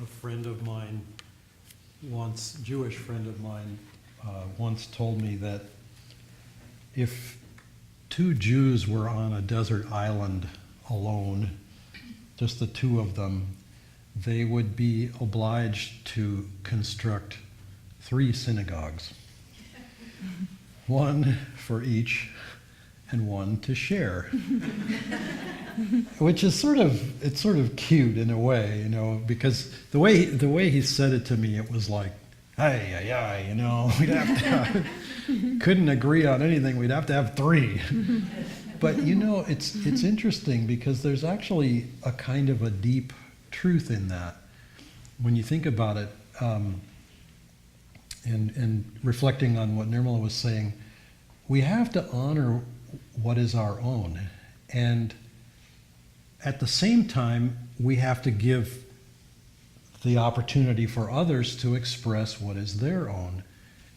A friend of mine Jewish friend of mine, once told me that if two Jews were on a desert island alone, just the two of them, they would be obliged to construct 3 synagogues. One for each and one to share. Which is sort of cute in a way, because the way he said it to me, it was like, hey, we'd have to couldn't agree on anything, we'd have to have 3. But it's interesting because there's actually a kind of a deep truth in that. When you think about it, and reflecting on what Nirmala was saying, we have to honor what is our own. And at the same time, we have to give the opportunity for others to express what is their own.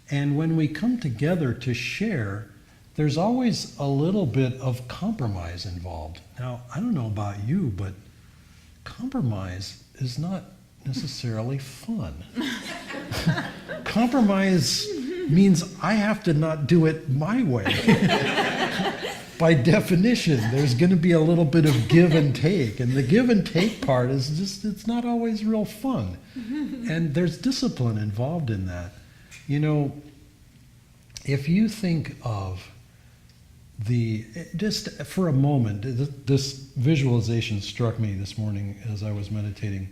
And when we come together to share, there's always a little bit of compromise involved. Now, I don't know about you, but compromise is not necessarily fun. Compromise means I have to not do it my way. By definition, there's going to be a little bit of give and take. And the give and take part is just, it's not always real fun. And there's discipline involved in that. If you think of just for a moment, this visualization struck me this morning as I was meditating.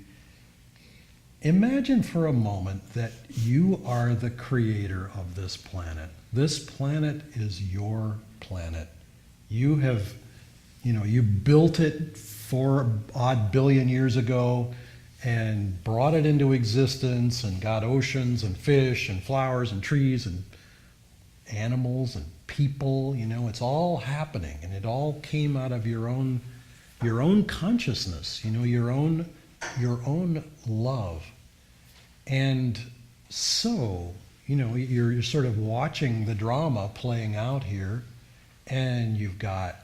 Imagine for a moment that you are the creator of this planet. This planet is your planet. You have, you built it 4-odd billion years ago and brought it into existence and got oceans and fish and flowers and trees and animals and people. It's all happening, and it all came out of your own consciousness, your own love. And so, you're sort of watching the drama playing out here, and you've got,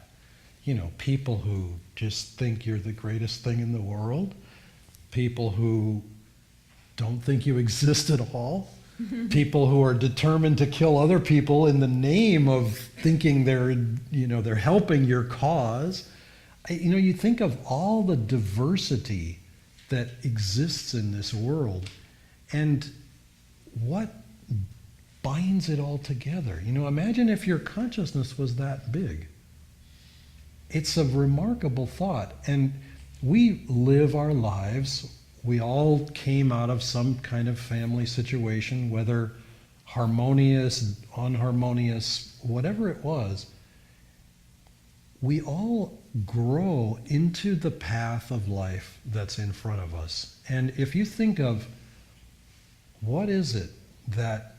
people who just think you're the greatest thing in the world, people who don't think you exist at all, people who are determined to kill other people in the name of thinking they're helping your cause. You think of all the diversity that exists in this world, and what binds it all together. Imagine if your consciousness was that big. It's a remarkable thought. And we live our lives. We all came out of some kind of family situation, whether harmonious, unharmonious, whatever it was. We all grow into the path of life that's in front of us. And if you think of what is it that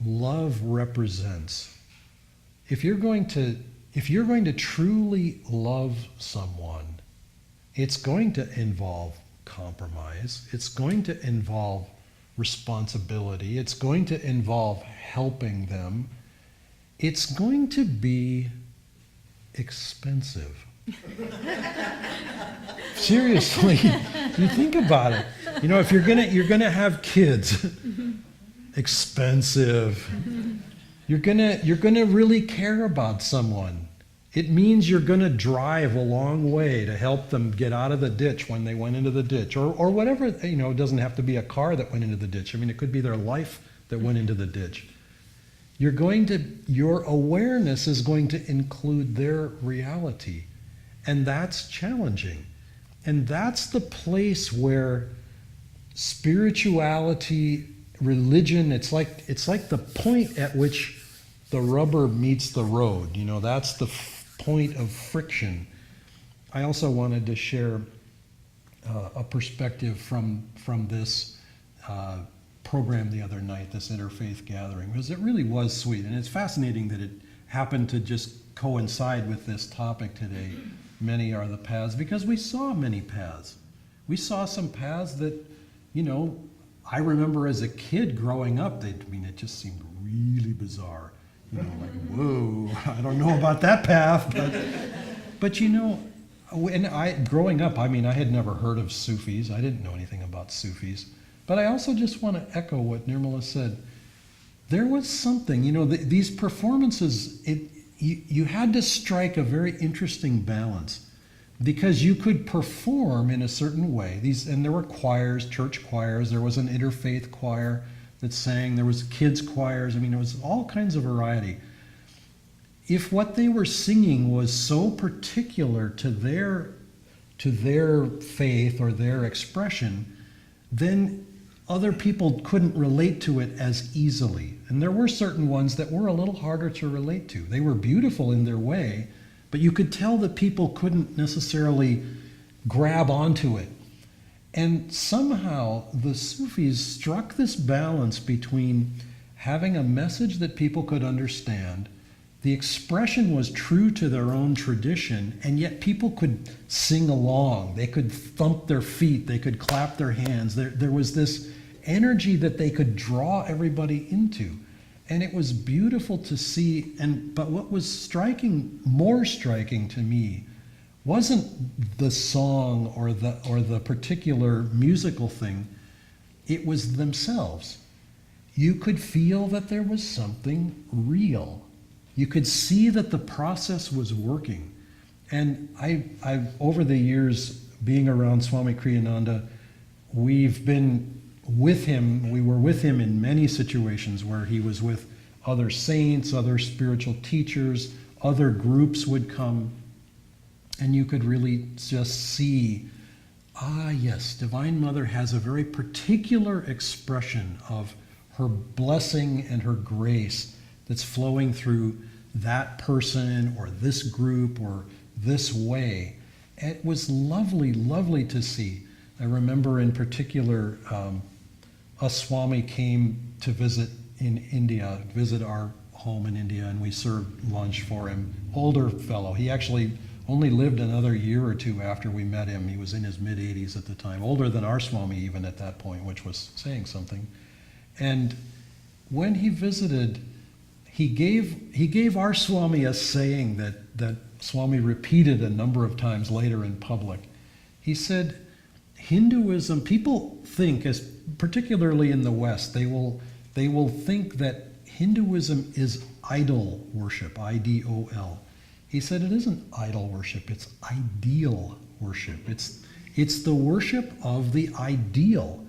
love represents, if you're going to truly love someone, it's going to involve compromise, it's going to involve responsibility, it's going to involve helping them, it's going to be expensive. Seriously, you think about it. If you're gonna have kids, expensive. You're gonna really care about someone. It means you're gonna drive a long way to help them get out of the ditch when they went into the ditch, or whatever. It doesn't have to be a car that went into the ditch. It could be their life that went into the ditch. Your awareness is going to include their reality. And that's challenging. And that's the place where spirituality, religion, it's like the point at which the rubber meets the road. That's the point of friction. I also wanted to share a perspective from this program the other night, this interfaith gathering, because it really was sweet. And it's fascinating that it happened to just coincide with this topic today. Many are the paths, because we saw many paths. We saw some paths that, I remember as a kid growing up, it just seemed really bizarre. Like, whoa, I don't know about that path. But And growing up, I mean, I had never heard of Sufis. I didn't know anything about Sufis. But I also just want to echo what Nirmala said. There was something, these performances, you had to strike a very interesting balance, because you could perform in a certain way. And there were choirs, church choirs. There was an interfaith choir that sang. There was kids choirs. I mean, there was all kinds of variety. If what they were singing was so particular to their faith or their expression, then other people couldn't relate to it as easily. And there were certain ones that were a little harder to relate to. They were beautiful in their way, but you could tell that people couldn't necessarily grab onto it. And somehow the Sufis struck this balance between having a message that people could understand, the expression was true to their own tradition, and yet people could sing along. They could thump their feet, they could clap their hands. There was this energy that they could draw everybody into. And it was beautiful to see. But what was more striking to me, wasn't the song or the particular musical thing. It was themselves. You could feel that there was something real. You could see that the process was working. And I've over the years being around Swami Kriyananda, we've been with him. We were with him in many situations where he was with other saints, other spiritual teachers, other groups would come, and you could really just see, yes, Divine Mother has a very particular expression of her blessing and her grace that's flowing through that person or this group or this way. It was lovely, lovely to see. I remember in particular, a Swami came to visit our home in India, and we served lunch for him. Older fellow. He actually only lived another year or two after we met him. He was in his mid-80s at the time, older than our Swami even at that point, which was saying something. And when he visited, he gave our Swami a saying that Swami repeated a number of times later in public. He said, Hinduism, people think, as particularly in the West, they will think that Hinduism is idol worship, I-D-O-L. He said it isn't idol worship, it's ideal worship. It's the worship of the ideal.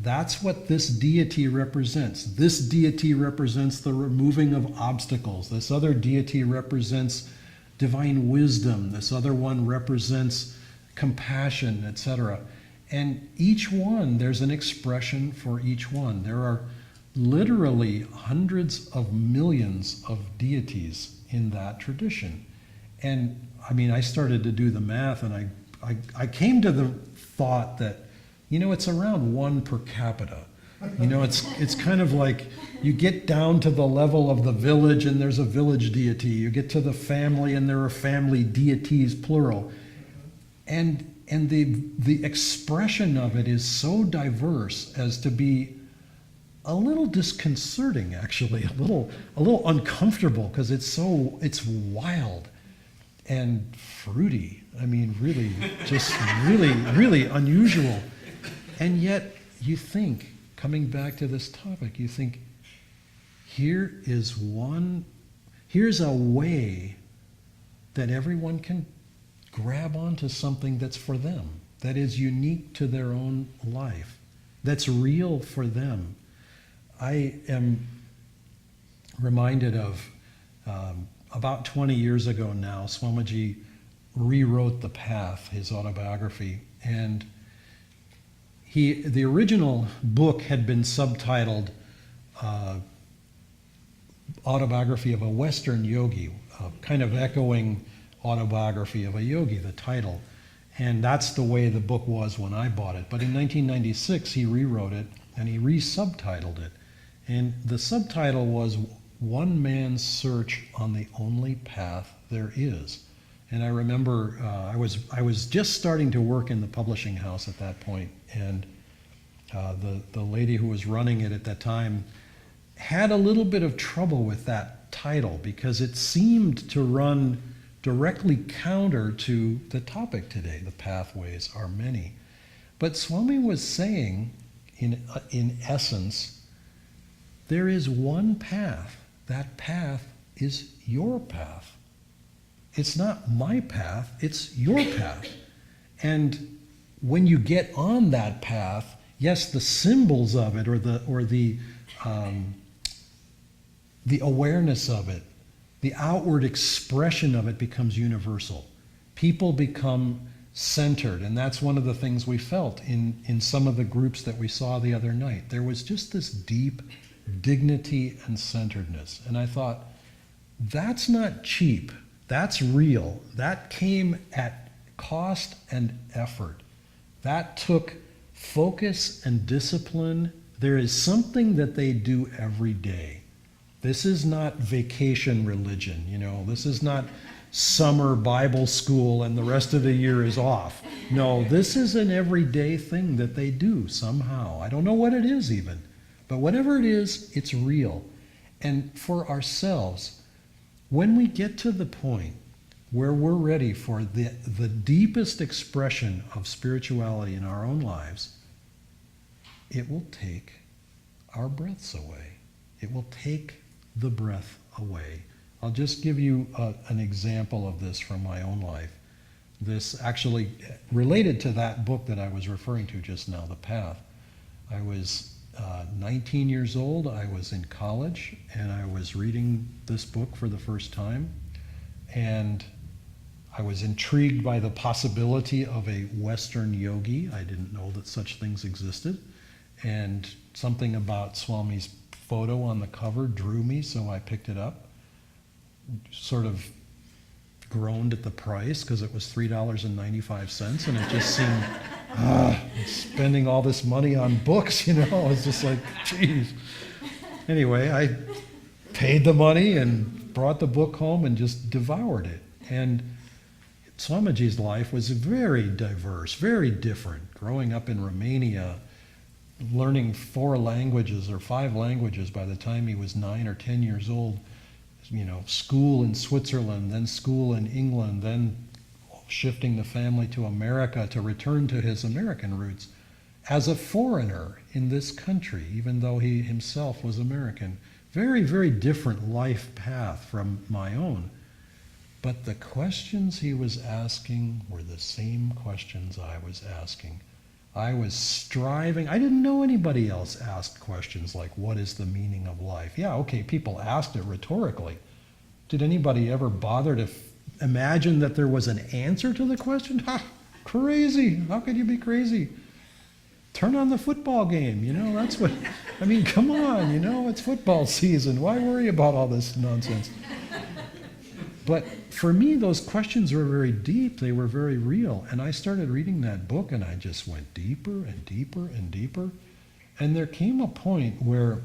That's what this deity represents. This deity represents the removing of obstacles. This other deity represents divine wisdom. This other one represents compassion, etc. And each one, there's an expression for each one. There are literally hundreds of millions of deities in that tradition. And I mean, I started to do the math, and I came to the thought that, it's around one per capita. It's kind of like you get down to the level of the village and there's a village deity. You get to the family and there are family deities, plural. And the expression of it is so diverse as to be a little disconcerting, actually, a little uncomfortable, because it's wild and fruity. I mean, really, just really, really unusual. And yet, you think, coming back to this topic, you think, here's a way that everyone can grab onto something that's for them, that is unique to their own life, that's real for them. I am reminded of about 20 years ago now, Swamiji rewrote The Path, his autobiography, and the original book had been subtitled Autobiography of a Western Yogi, kind of echoing Autobiography of a Yogi, the title. And that's the way the book was when I bought it. But in 1996, he rewrote it and he re-subtitled it. And the subtitle was One Man's Search on the Only Path There Is. And I remember I was just starting to work in the publishing house at that point, and the lady who was running it at that time had a little bit of trouble with that title because it seemed to run directly counter to the topic today. The pathways are many. But Swami was saying, in essence, there is one path. That path is your path. It's not my path, it's your path. And when you get on that path, yes, the symbols of it, or the awareness of it, the outward expression of it becomes universal. People become centered, and that's one of the things we felt in some of the groups that we saw the other night. There was just this deep dignity and centeredness. And I thought, that's not cheap. That's real. That came at cost and effort. That took focus and discipline. There is something that they do every day. This is not vacation religion, This is not summer Bible school and the rest of the year is off. No, this is an everyday thing that they do somehow. I don't know what it is even, but whatever it is, it's real. And for ourselves, when we get to the point where we're ready for the deepest expression of spirituality in our own lives, it will take our breaths away. It will take the breath away. I'll just give you an example of this from my own life. This actually related to that book that I was referring to just now, The Path. I was 19 years old. I was in college, and I was reading this book for the first time. And I was intrigued by the possibility of a Western yogi. I didn't know that such things existed. And something about Swami's photo on the cover drew me, so I picked it up. Sort of groaned at the price because it was $3.95, and it just seemed, spending all this money on books, I was just like, geez. Anyway, I paid the money and brought the book home and just devoured it. And Swamiji's life was very diverse, very different. Growing up in Romania, learning 4 languages or 5 languages by the time he was 9 or 10 years old, school in Switzerland, then school in England, then shifting the family to America to return to his American roots as a foreigner in this country, even though he himself was American. Very, very different life path from my own. But the questions he was asking were the same questions I was asking. I was striving. I didn't know anybody else asked questions like, what is the meaning of life? Yeah, okay, people asked it rhetorically. Did anybody ever bother to imagine that there was an answer to the question? Ha, crazy. How could you be crazy? Turn on the football game, that's what, come on, it's football season. Why worry about all this nonsense? But for me, those questions were very deep. They were very real. And I started reading that book, and I just went deeper and deeper and deeper. And there came a point where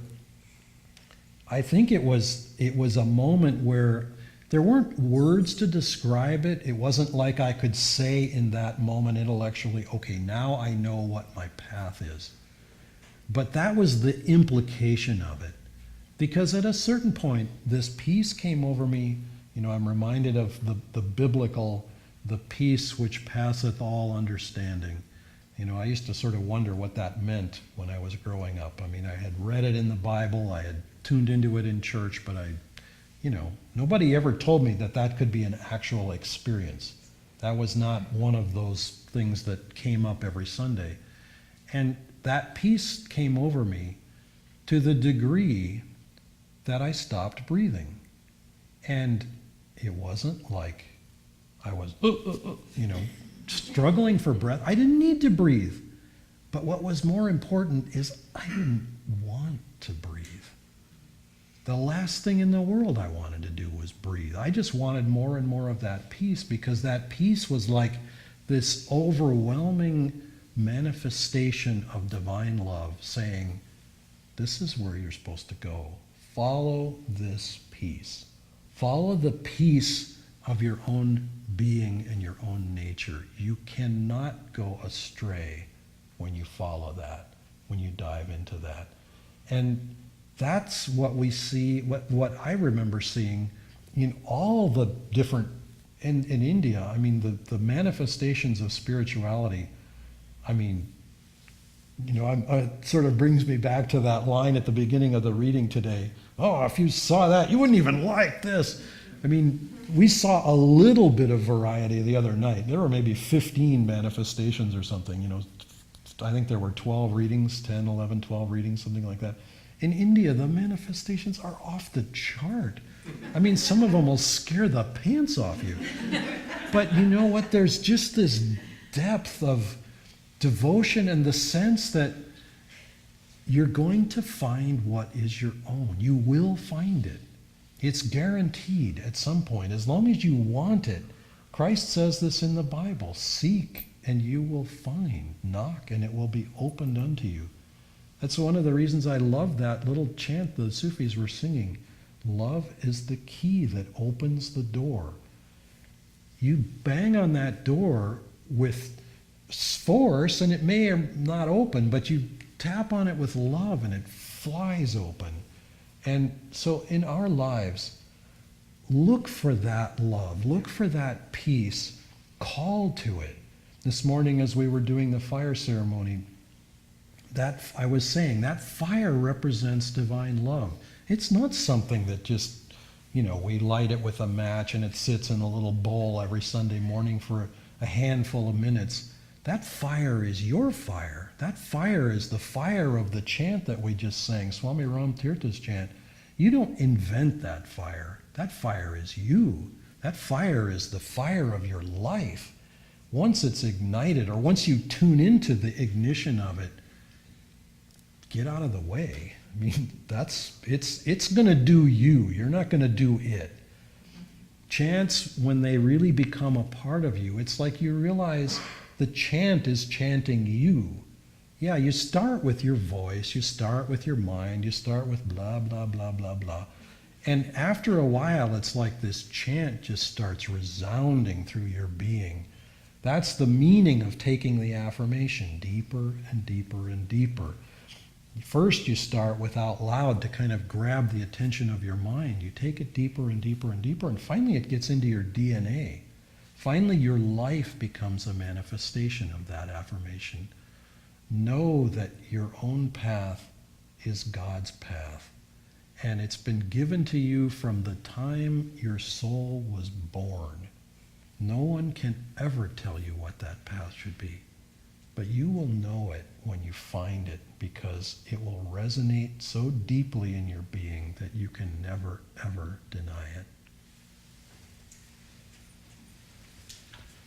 I think it was a moment where there weren't words to describe it. It wasn't like I could say in that moment intellectually, okay, now I know what my path is. But that was the implication of it. Because at a certain point, this peace came over me. I'm reminded of the biblical, the peace which passeth all understanding. I used to sort of wonder what that meant when I was growing up. I had read it in the Bible, I had tuned into it in church, but nobody ever told me that could be an actual experience. That was not one of those things that came up every Sunday. And that peace came over me to the degree that I stopped breathing. And it wasn't like I was, struggling for breath. I didn't need to breathe. But what was more important is I didn't want to breathe. The last thing in the world I wanted to do was breathe. I just wanted more and more of that peace, because that peace was like this overwhelming manifestation of divine love saying, this is where you're supposed to go. Follow this peace. Follow the peace of your own being and your own nature. You cannot go astray when you follow that, when you dive into that. And that's what we see, what I remember seeing in all the different in India, I mean, the manifestations of spirituality, I mean, it sort of brings me back to that line at the beginning of the reading today. Oh, if you saw that, you wouldn't even like this. I mean, we saw a little bit of variety the other night. There were maybe 15 manifestations or something, I think there were 12 readings, 10, 11, 12 readings, something like that. In India, the manifestations are off the chart. I mean, some of them will scare the pants off you. But you know what? There's just this depth of devotion and the sense that you're going to find what is your own. You will find it. It's guaranteed at some point, as long as you want it. Christ says this in the Bible: seek and you will find, knock and it will be opened unto you. That's one of the reasons I love that little chant the Sufis were singing. Love is the key that opens the door. You bang on that door with force and it may not open, but you tap on it with love and it flies open. And so in our lives, look for that love, look for that peace, call to it. This morning as we were doing the fire ceremony, that I was saying that fire represents divine love. It's not something that just, we light it with a match and it sits in a little bowl every Sunday morning for a handful of minutes. That fire is your fire. That fire is the fire of the chant that we just sang, Swami Ram Tirtha's chant. You don't invent that fire. That fire is you. That fire is the fire of your life. Once it's ignited, or once you tune into the ignition of it, get out of the way. I mean, it's going to do you. You're not going to do it. Chants, when they really become a part of you, it's like you realize the chant is chanting you. Yeah, you start with your voice, you start with your mind, you start with blah, blah, blah, blah, blah. And after a while, it's like this chant just starts resounding through your being. That's the meaning of taking the affirmation deeper and deeper and deeper. First, you start with out loud to kind of grab the attention of your mind. You take it deeper and deeper and deeper, and finally it gets into your DNA. Finally, your life becomes a manifestation of that affirmation. Know that your own path is God's path, and it's been given to you from the time your soul was born. No one can ever tell you what that path should be, but you will know it when you find it, because it will resonate so deeply in your being that you can never, ever deny it.